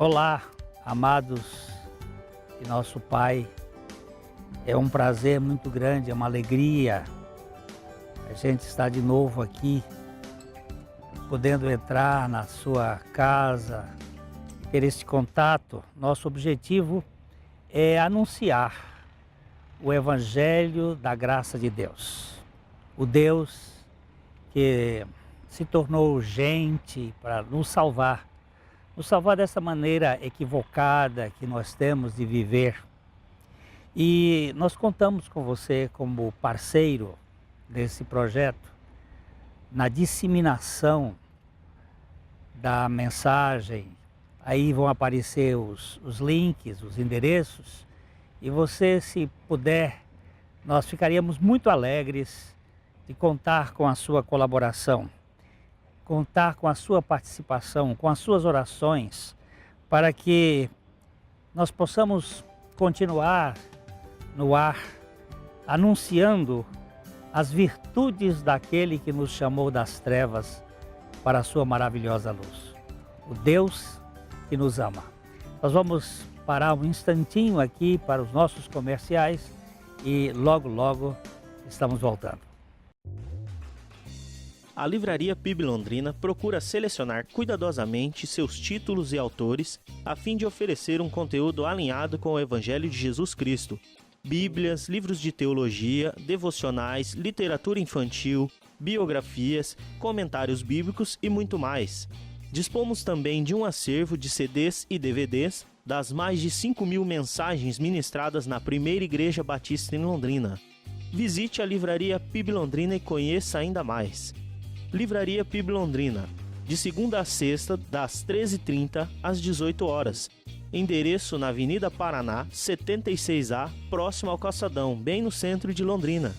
Olá, amados de nosso Pai. É um prazer muito grande, é uma alegria a gente estar de novo aqui, podendo entrar na sua casa, ter esse contato. Nosso objetivo é anunciar o Evangelho da graça de Deus. O Deus que se tornou gente para nos salvar dessa maneira equivocada que nós temos de viver. E nós contamos com você como parceiro desse projeto, na disseminação da mensagem. Aí vão aparecer os links, os endereços, e você, se puder, nós ficaríamos muito alegres de contar com a sua colaboração, contar com a sua participação, com as suas orações, para que nós possamos continuar no ar, anunciando as virtudes daquele que nos chamou das trevas para a sua maravilhosa luz. O Deus que nos ama. Nós vamos parar um instantinho aqui para os nossos comerciais e logo estamos voltando. A Livraria PIB Londrina procura selecionar cuidadosamente seus títulos e autores a fim de oferecer um conteúdo alinhado com o Evangelho de Jesus Cristo. Bíblias, livros de teologia, devocionais, literatura infantil, biografias, comentários bíblicos e muito mais. Dispomos também de um acervo de CDs e DVDs das mais de 5.000 mensagens ministradas na Primeira Igreja Batista em Londrina. Visite a Livraria PIB Londrina e conheça ainda mais. Livraria PIB Londrina, de segunda a sexta, das 13h30 às 18 horas. Endereço na Avenida Paraná, 76A, próximo ao Calçadão, bem no centro de Londrina.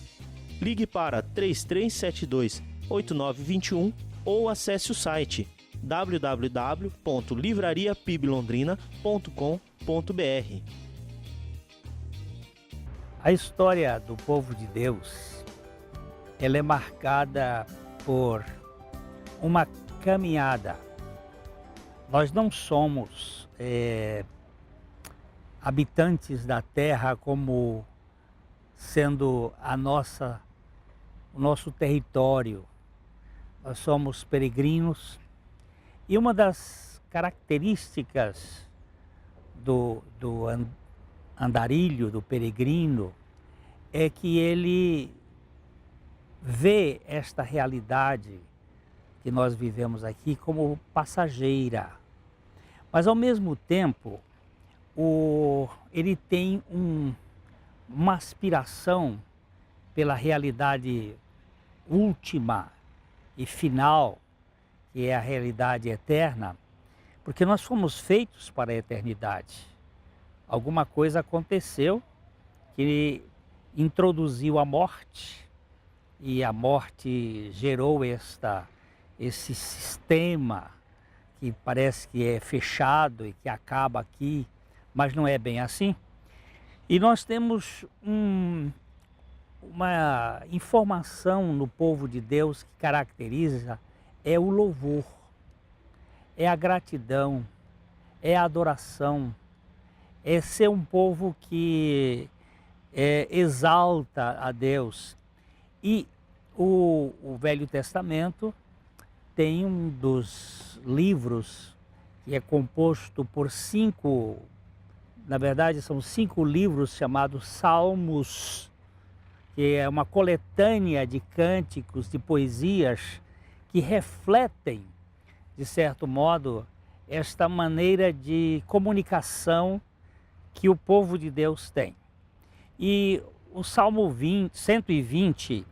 Ligue para 3372-8921 ou acesse o site www.livrariapiblondrina.com.br. A história do povo de Deus, ela é marcada por uma caminhada. Nós não somos habitantes da terra como sendo o nosso território. Nós somos peregrinos, e uma das características do andarilho, do peregrino, é que ele vê esta realidade que nós vivemos aqui como passageira. Mas ao mesmo tempo, ele tem uma aspiração pela realidade última e final, que é a realidade eterna, porque nós fomos feitos para a eternidade. Alguma coisa aconteceu que introduziu a morte, e a morte gerou esse sistema que parece que é fechado e que acaba aqui, mas não é bem assim. E nós temos uma informação no povo de Deus que caracteriza, é o louvor, é a gratidão, é a adoração, é ser um povo que exalta a Deus. E o Velho Testamento tem um dos livros que é composto por na verdade são 5 livros chamados Salmos, que é uma coletânea de cânticos, de poesias que refletem, de certo modo, esta maneira de comunicação que o povo de Deus tem. E o Salmo 120,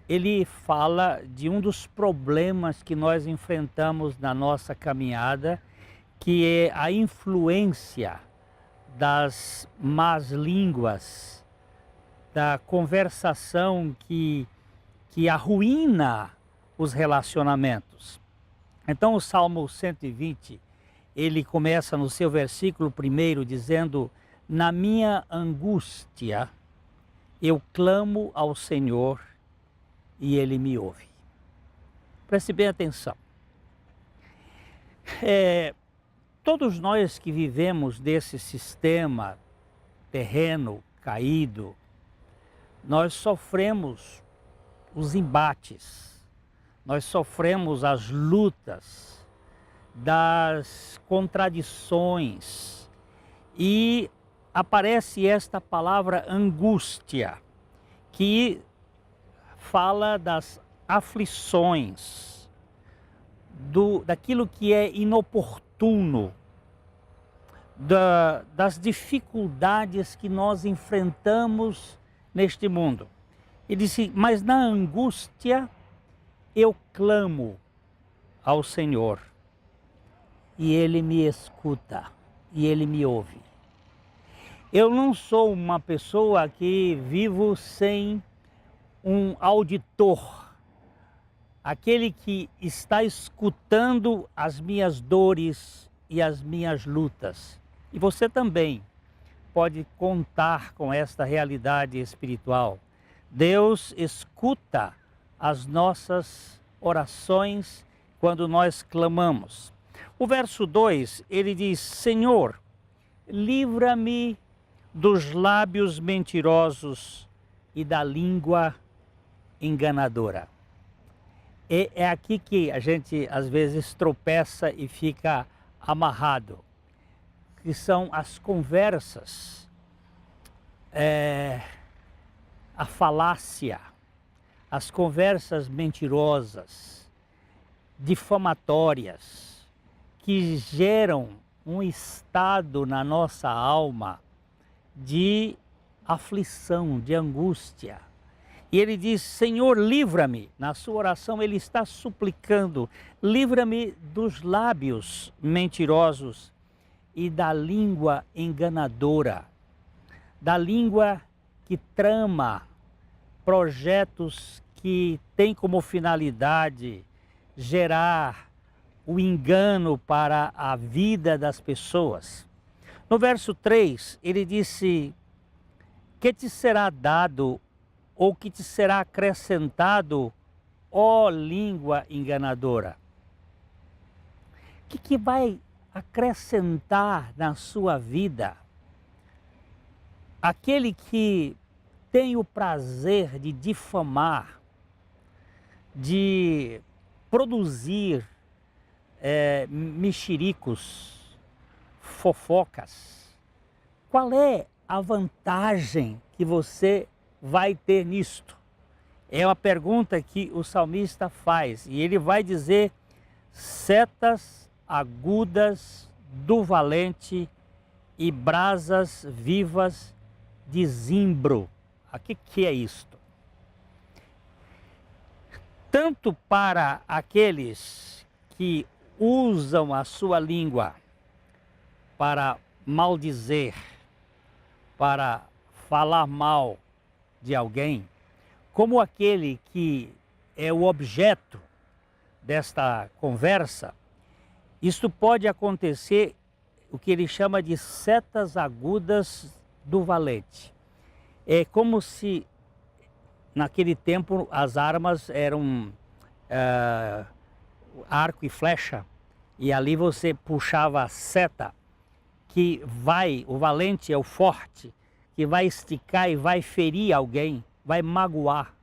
ele fala de um dos problemas que nós enfrentamos na nossa caminhada, que é a influência das más línguas, da conversação que arruína os relacionamentos. Então o Salmo 120, ele começa no seu versículo 1 dizendo: na minha angústia eu clamo ao Senhor e Ele me ouve. Preste bem atenção. Todos nós que vivemos desse sistema terreno caído, nós sofremos os embates, nós sofremos as lutas, das contradições, e aparece esta palavra angústia, que fala das aflições, daquilo que é inoportuno, das dificuldades que nós enfrentamos neste mundo. E disse, mas na angústia eu clamo ao Senhor, e Ele me escuta, e Ele me ouve. Eu não sou uma pessoa que vivo sem um auditor, aquele que está escutando as minhas dores e as minhas lutas. E você também pode contar com esta realidade espiritual. Deus escuta as nossas orações quando nós clamamos. O verso 2, ele diz, Senhor, livra-me dos lábios mentirosos e da língua enganadora. É aqui que a gente às vezes tropeça e fica amarrado, que são as conversas, a falácia, as conversas mentirosas, difamatórias, que geram um estado na nossa alma de aflição, de angústia. E ele diz, Senhor, livra-me. Na sua oração ele está suplicando, livra-me dos lábios mentirosos e da língua enganadora, da língua que trama projetos que têm como finalidade gerar o engano para a vida das pessoas. No verso 3, ele disse, que te será dado ou que te será acrescentado, ó língua enganadora? O que vai acrescentar na sua vida? Aquele que tem o prazer de difamar, de produzir mexericos, fofocas, qual é a vantagem que você vai ter nisto? É uma pergunta que o salmista faz, e ele vai dizer, setas agudas do valente e brasas vivas de zimbro. O que é isto? Tanto para aqueles que usam a sua língua para maldizer, para falar mal de alguém, como aquele que é o objeto desta conversa, isto pode acontecer, o que ele chama de setas agudas do valente. É como se naquele tempo as armas eram arco e flecha, e ali você puxava a seta, que o valente é o forte, que vai esticar e vai ferir alguém, vai magoar,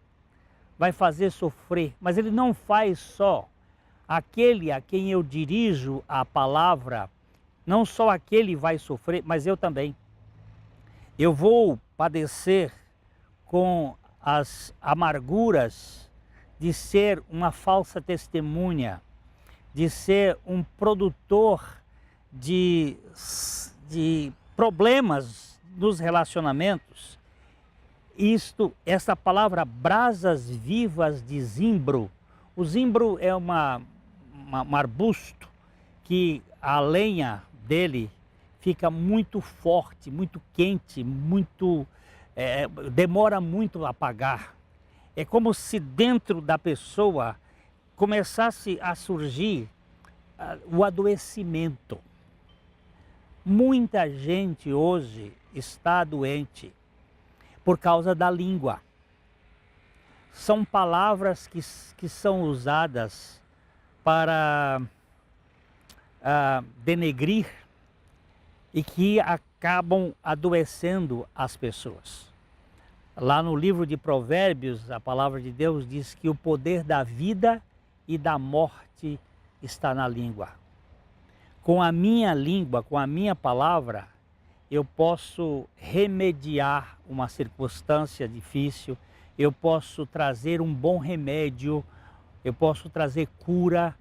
vai fazer sofrer. Mas ele não faz só aquele a quem eu dirijo a palavra, não só aquele vai sofrer, mas eu também. Eu vou padecer com as amarguras de ser uma falsa testemunha, de ser um produtor de problemas nos relacionamentos. Essa palavra brasas vivas de zimbro, o zimbro é um arbusto que a lenha dele fica muito forte, muito quente, demora muito a apagar. É como se dentro da pessoa começasse a surgir o adoecimento. Muita gente hoje está doente por causa da língua. São palavras que são usadas para denegrir e que acabam adoecendo as pessoas. Lá no livro de Provérbios, a palavra de Deus diz que o poder da vida e da morte está na língua. Com a minha língua, com a minha palavra, eu posso remediar uma circunstância difícil, eu posso trazer um bom remédio, eu posso trazer cura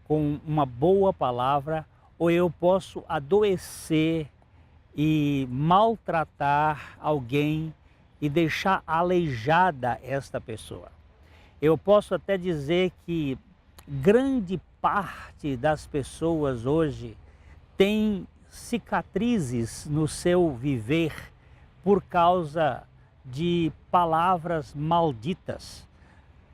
com uma boa palavra, ou eu posso adoecer e maltratar alguém e deixar aleijada esta pessoa. Eu posso até dizer que grande parte das pessoas hoje tem cicatrizes no seu viver por causa de palavras malditas,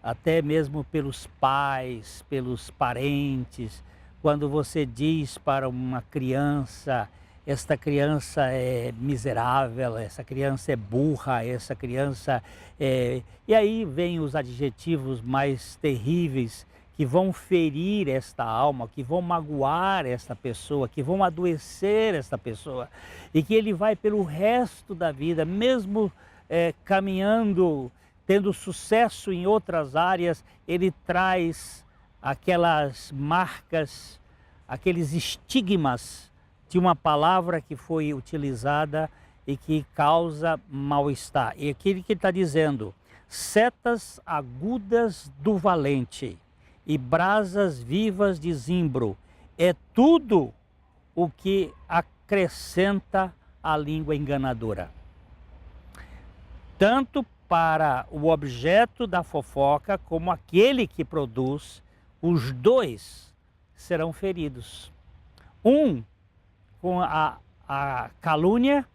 até mesmo pelos pais, pelos parentes. Quando você diz para uma criança: esta criança é miserável, essa criança é burra, essa criança é... E aí vem os adjetivos mais terríveis que vão ferir esta alma, que vão magoar esta pessoa, que vão adoecer esta pessoa. E que ele vai pelo resto da vida, mesmo caminhando, tendo sucesso em outras áreas, ele traz aquelas marcas, aqueles estigmas de uma palavra que foi utilizada e que causa mal-estar. E aquilo que ele está dizendo: setas agudas do valente e brasas vivas de zimbro, é tudo o que acrescenta a língua enganadora. Tanto para o objeto da fofoca como aquele que produz, os dois serão feridos. Um com a calúnia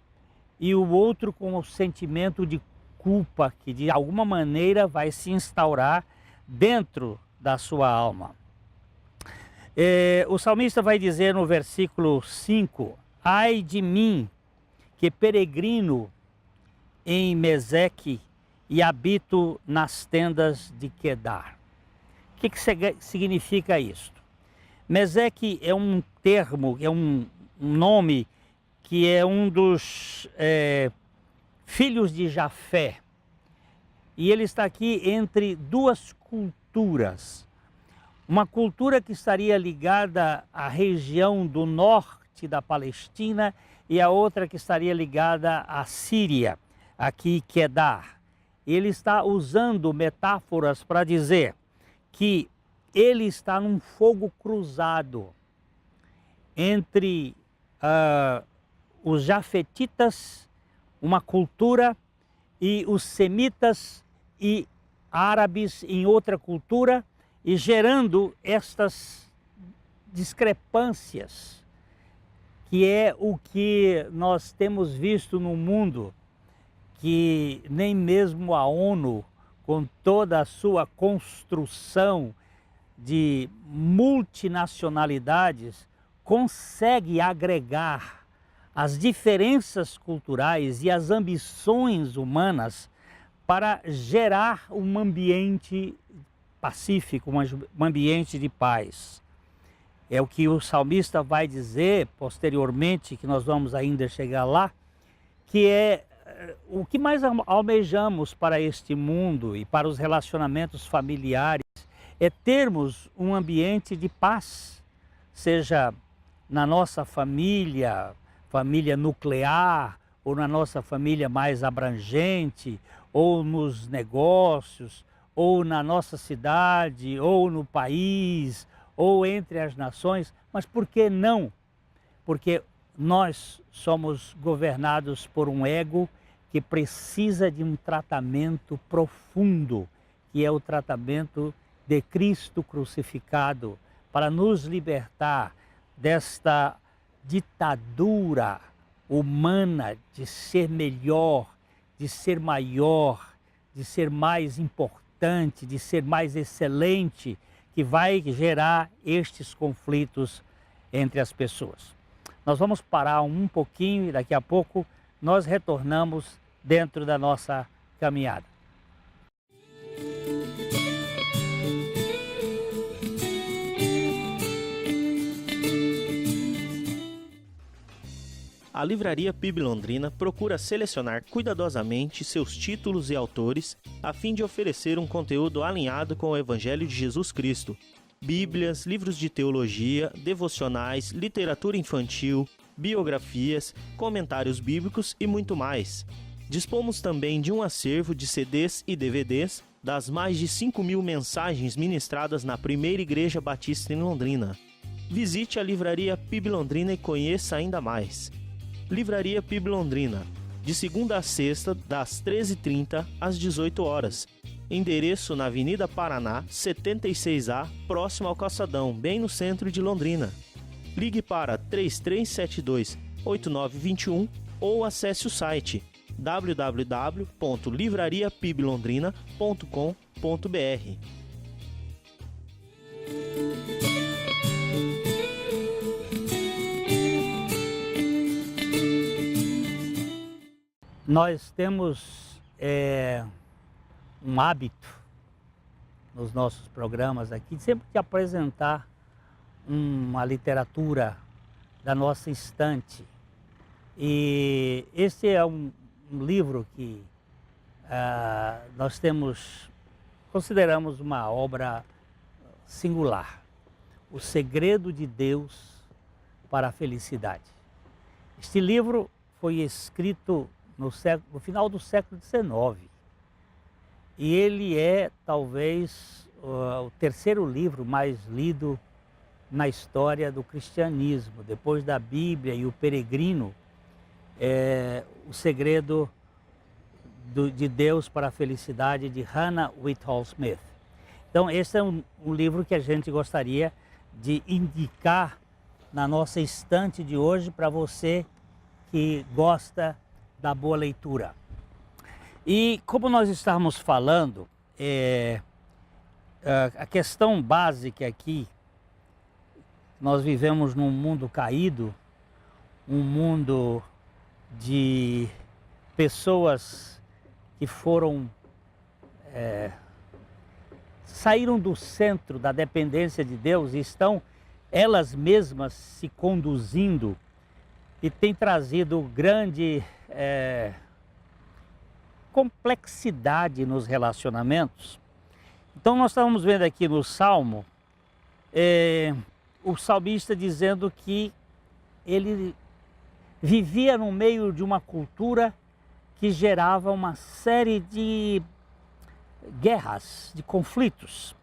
e o outro com o sentimento de culpa que de alguma maneira vai se instaurar dentro da sua alma. O salmista vai dizer no versículo 5: ai de mim, que peregrino em Meseque e habito nas tendas de Quedar. O que significa isto? Meseque é um termo, é um nome que é um dos filhos de Jafé. E ele está aqui entre duas culturas. Uma cultura que estaria ligada à região do norte da Palestina e a outra que estaria ligada à Síria, aqui Quedar. Ele está usando metáforas para dizer que ele está num fogo cruzado entre os jafetitas, uma cultura, e os semitas e árabes em outra cultura, e gerando estas discrepâncias, que é o que nós temos visto no mundo, que nem mesmo a ONU, com toda a sua construção de multinacionalidades, consegue agregar as diferenças culturais e as ambições humanas para gerar um ambiente pacífico, um ambiente de paz. É o que o salmista vai dizer posteriormente, que nós vamos ainda chegar lá, que é o que mais almejamos para este mundo e para os relacionamentos familiares, é termos um ambiente de paz, seja na nossa família, família nuclear, ou na nossa família mais abrangente, ou nos negócios, ou na nossa cidade, ou no país, ou entre as nações. Mas por que não? Porque nós somos governados por um ego que precisa de um tratamento profundo, que é o tratamento de Cristo crucificado, para nos libertar desta ditadura humana de ser melhor, de ser maior, de ser mais importante, de ser mais excelente, que vai gerar estes conflitos entre as pessoas. Nós vamos parar um pouquinho e daqui a pouco nós retornamos dentro da nossa caminhada. A Livraria PIB Londrina procura selecionar cuidadosamente seus títulos e autores a fim de oferecer um conteúdo alinhado com o Evangelho de Jesus Cristo. Bíblias, livros de teologia, devocionais, literatura infantil, biografias, comentários bíblicos e muito mais. Dispomos também de um acervo de CDs e DVDs das mais de 5.000 mensagens ministradas na Primeira Igreja Batista em Londrina. Visite a Livraria PIB Londrina e conheça ainda mais. Livraria PIB Londrina, de segunda a sexta, das 13h30 às 18 horas. Endereço na Avenida Paraná, 76A, próximo ao Calçadão, bem no centro de Londrina. Ligue para 3372-8921 ou acesse o site www.livrariapiblondrina.com.br. Nós temos um hábito nos nossos programas aqui de sempre apresentar uma literatura da nossa estante. E esse é um livro que nós consideramos uma obra singular. O Segredo de Deus para a Felicidade. Este livro foi escrito no final do século XIX. E ele é talvez o terceiro livro mais lido na história do cristianismo. Depois da Bíblia e o Peregrino, O Segredo de Deus para a Felicidade, de Hannah Whitall Smith. Então esse é um livro que a gente gostaria de indicar na nossa estante de hoje para você que gosta da boa leitura. E como nós estávamos falando, a questão básica aqui, nós vivemos num mundo caído, um mundo de pessoas que saíram do centro da dependência de Deus e estão elas mesmas se conduzindo e tem trazido grande complexidade nos relacionamentos. Então nós estávamos vendo aqui no Salmo, o salmista dizendo que ele vivia no meio de uma cultura que gerava uma série de guerras, de conflitos.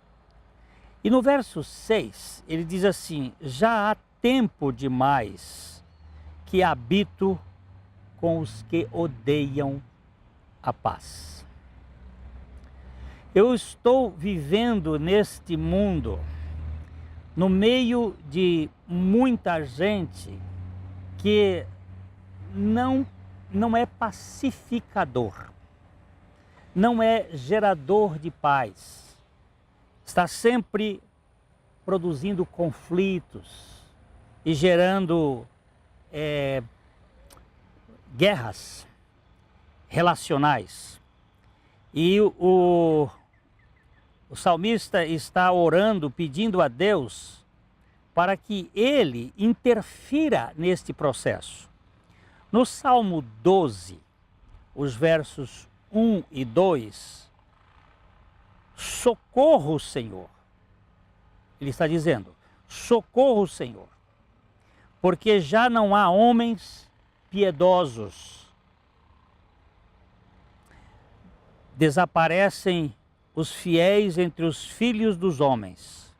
E no verso 6, ele diz assim: já há tempo demais que habito com os que odeiam a paz. Eu estou vivendo neste mundo, no meio de muita gente que não é pacificador, não é gerador de paz, está sempre produzindo conflitos e gerando guerras relacionais. E o salmista está orando, pedindo a Deus para que ele interfira neste processo. No Salmo 12, os versos 1 e 2, socorro, Senhor. Ele está dizendo, socorro, Senhor, porque já não há homens piedosos. Desaparecem os fiéis entre os filhos dos homens.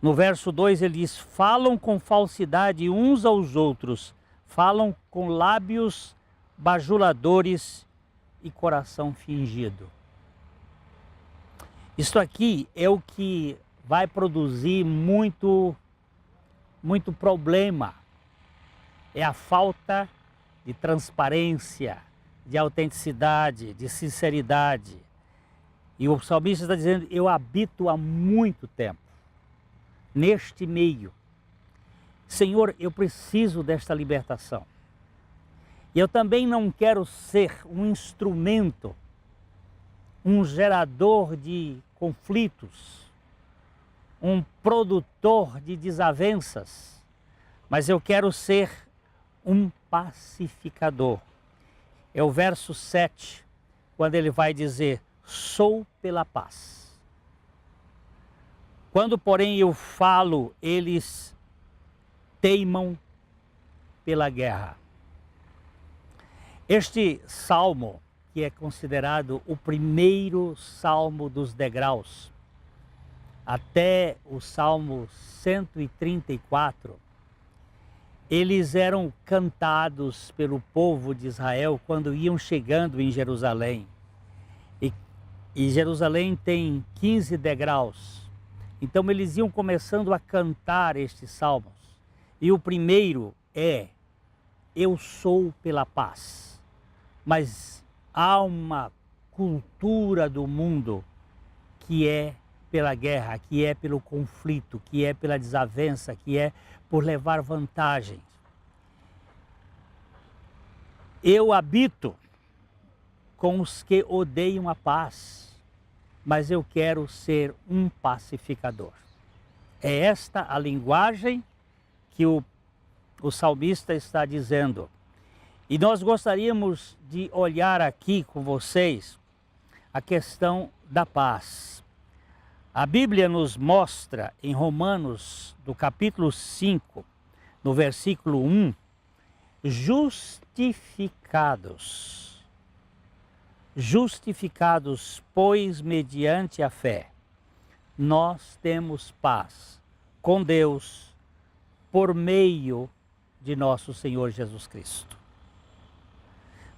No verso 2 ele diz, falam com falsidade uns aos outros, falam com lábios bajuladores e coração fingido. Isto aqui é o que vai produzir muito problema. É a falta de transparência, de autenticidade, de sinceridade. E o salmista está dizendo, eu habito há muito tempo neste meio. Senhor, eu preciso desta libertação. E eu também não quero ser um instrumento, um gerador de conflitos, um produtor de desavenças, mas eu quero ser um pacificador. É o verso 7, quando ele vai dizer, sou pela paz. Quando, porém, eu falo, eles teimam pela guerra. Este salmo, que é considerado o primeiro salmo dos degraus, até o salmo 134, eles eram cantados pelo povo de Israel quando iam chegando em Jerusalém. E Jerusalém tem 15 degraus. Então eles iam começando a cantar estes salmos. E o primeiro é, eu sou pela paz. Mas há uma cultura do mundo que é pela guerra, que é pelo conflito, que é pela desavença, que é por levar vantagem. Eu habito com os que odeiam a paz, mas eu quero ser um pacificador. É esta a linguagem que o salmista está dizendo. E nós gostaríamos de olhar aqui com vocês a questão da paz. A Bíblia nos mostra em Romanos, do capítulo 5, no versículo 1, justificados, pois mediante a fé, nós temos paz com Deus por meio de nosso Senhor Jesus Cristo.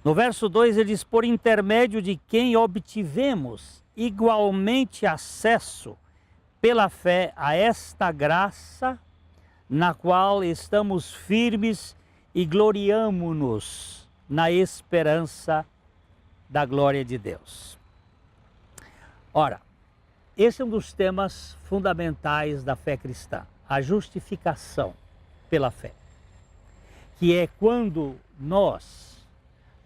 No verso 2 ele diz, por intermédio de quem obtivemos igualmente acesso pela fé a esta graça, na qual estamos firmes e gloriamo-nos na esperança da glória de Deus. Ora, esse é um dos temas fundamentais da fé cristã, a justificação pela fé, que é quando nós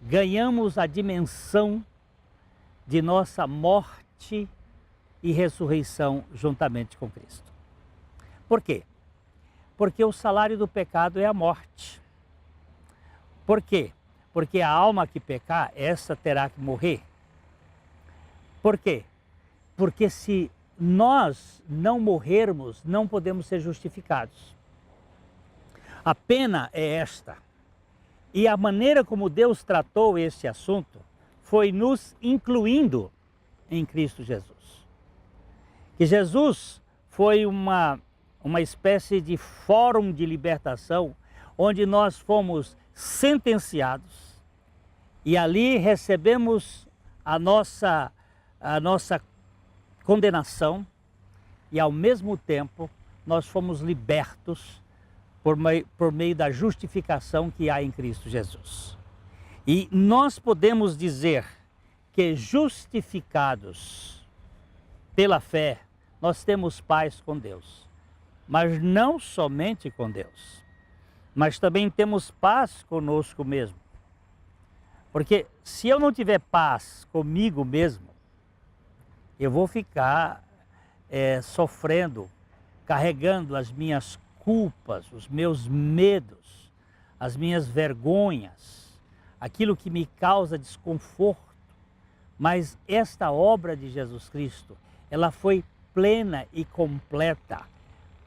ganhamos a dimensão de nossa morte e ressurreição juntamente com Cristo. Por quê? Porque o salário do pecado é a morte. Por quê? Porque a alma que pecar, essa terá que morrer. Por quê? Porque se nós não morrermos, não podemos ser justificados. A pena é esta. E a maneira como Deus tratou este assunto foi nos incluindo em Cristo Jesus. Que Jesus foi uma espécie de fórum de libertação, onde nós fomos sentenciados e ali recebemos a nossa condenação e ao mesmo tempo nós fomos libertos por meio da justificação que há em Cristo Jesus. E nós podemos dizer que justificados pela fé, nós temos paz com Deus. Mas não somente com Deus, mas também temos paz conosco mesmo. Porque se eu não tiver paz comigo mesmo, eu vou ficar sofrendo, carregando as minhas culpas, os meus medos, as minhas vergonhas, aquilo que me causa desconforto. Mas esta obra de Jesus Cristo, ela foi plena e completa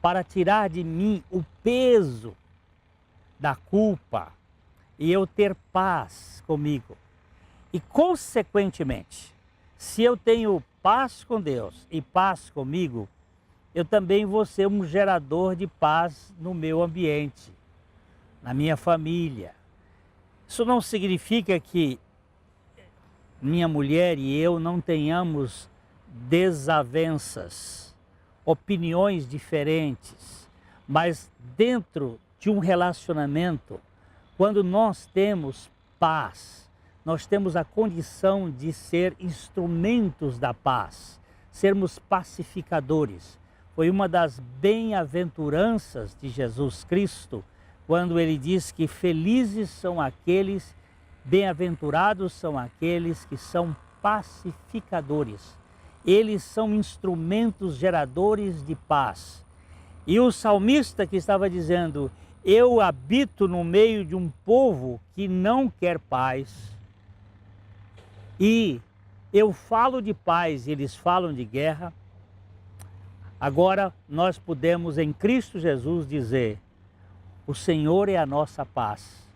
para tirar de mim o peso da culpa e eu ter paz comigo. E consequentemente, se eu tenho paz com Deus e paz comigo, eu também vou ser um gerador de paz no meu ambiente, na minha família. Isso não significa que minha mulher e eu não tenhamos desavenças, opiniões diferentes, mas dentro de um relacionamento, quando nós temos paz, nós temos a condição de ser instrumentos da paz, sermos pacificadores. Foi uma das bem-aventuranças de Jesus Cristo, quando ele diz que felizes são aqueles, bem-aventurados são aqueles que são pacificadores. Eles são instrumentos geradores de paz. E o salmista que estava dizendo, eu habito no meio de um povo que não quer paz, e eu falo de paz, eles falam de guerra. Agora nós podemos em Cristo Jesus dizer: o Senhor é a nossa paz,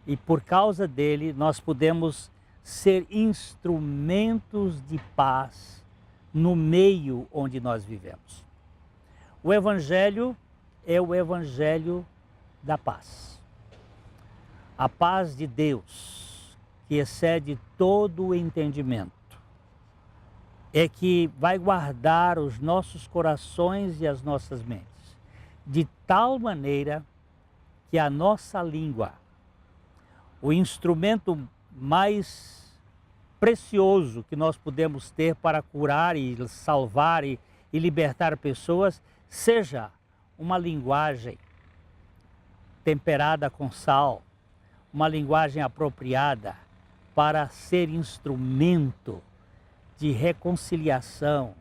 e por causa dele nós podemos ser instrumentos de paz no meio onde nós vivemos. O Evangelho é o Evangelho da paz. A paz de Deus, que excede todo o entendimento, é que vai guardar os nossos corações e as nossas mentes, de tal maneira que a nossa língua, o instrumento mais precioso que nós podemos ter para curar e salvar e libertar pessoas, seja uma linguagem temperada com sal, uma linguagem apropriada para ser instrumento de reconciliação,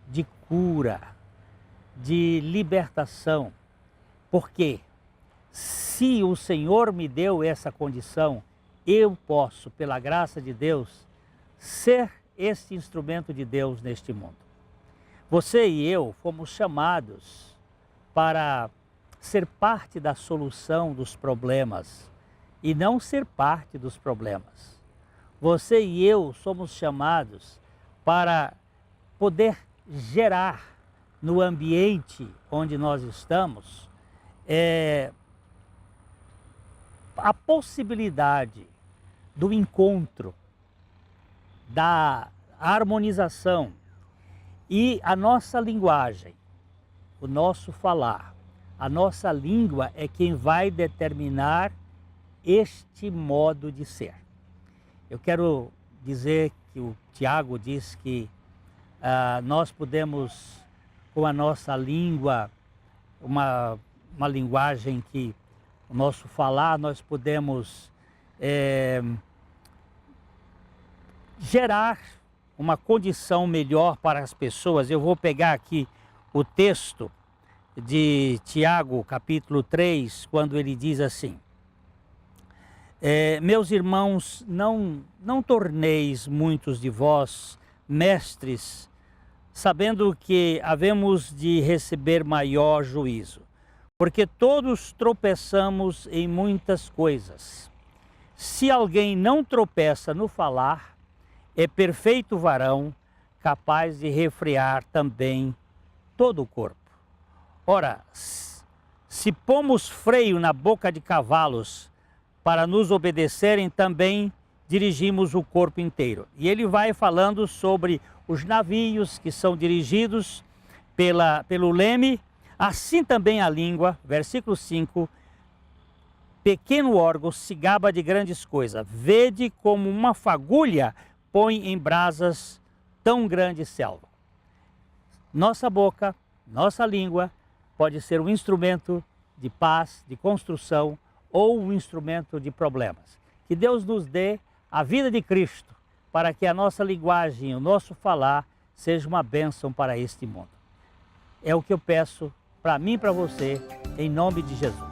de cura, de libertação. Porque se o Senhor me deu essa condição, eu posso, pela graça de Deus, ser esse instrumento de Deus neste mundo. Você e eu fomos chamados para ser parte da solução dos problemas e não ser parte dos problemas. Você e eu somos chamados para poder gerar no ambiente onde nós estamos a possibilidade do encontro, da harmonização, e a nossa linguagem, o nosso falar, a nossa língua é quem vai determinar este modo de ser. Eu quero dizer que o Tiago diz que nós podemos, com a nossa língua, uma linguagem que o nosso falar, nós podemos gerar uma condição melhor para as pessoas. Eu vou pegar aqui o texto de Tiago, capítulo 3, quando ele diz assim: meus irmãos, não torneis muitos de vós mestres, sabendo que havemos de receber maior juízo, porque todos tropeçamos em muitas coisas. Se alguém não tropeça no falar, é perfeito varão, capaz de refrear também todo o corpo. Ora, se pomos freio na boca de cavalos para nos obedecerem, também dirigimos o corpo inteiro. E ele vai falando sobre os navios que são dirigidos pelo leme, assim também a língua, versículo 5, pequeno órgão se gaba de grandes coisas, vede como uma fagulha põe em brasas tão grande selva. Nossa boca, nossa língua pode ser um instrumento de paz, de construção ou um instrumento de problemas. Que Deus nos dê a vida de Cristo para que a nossa linguagem, o nosso falar seja uma bênção para este mundo. É o que eu peço para mim e para você, em nome de Jesus.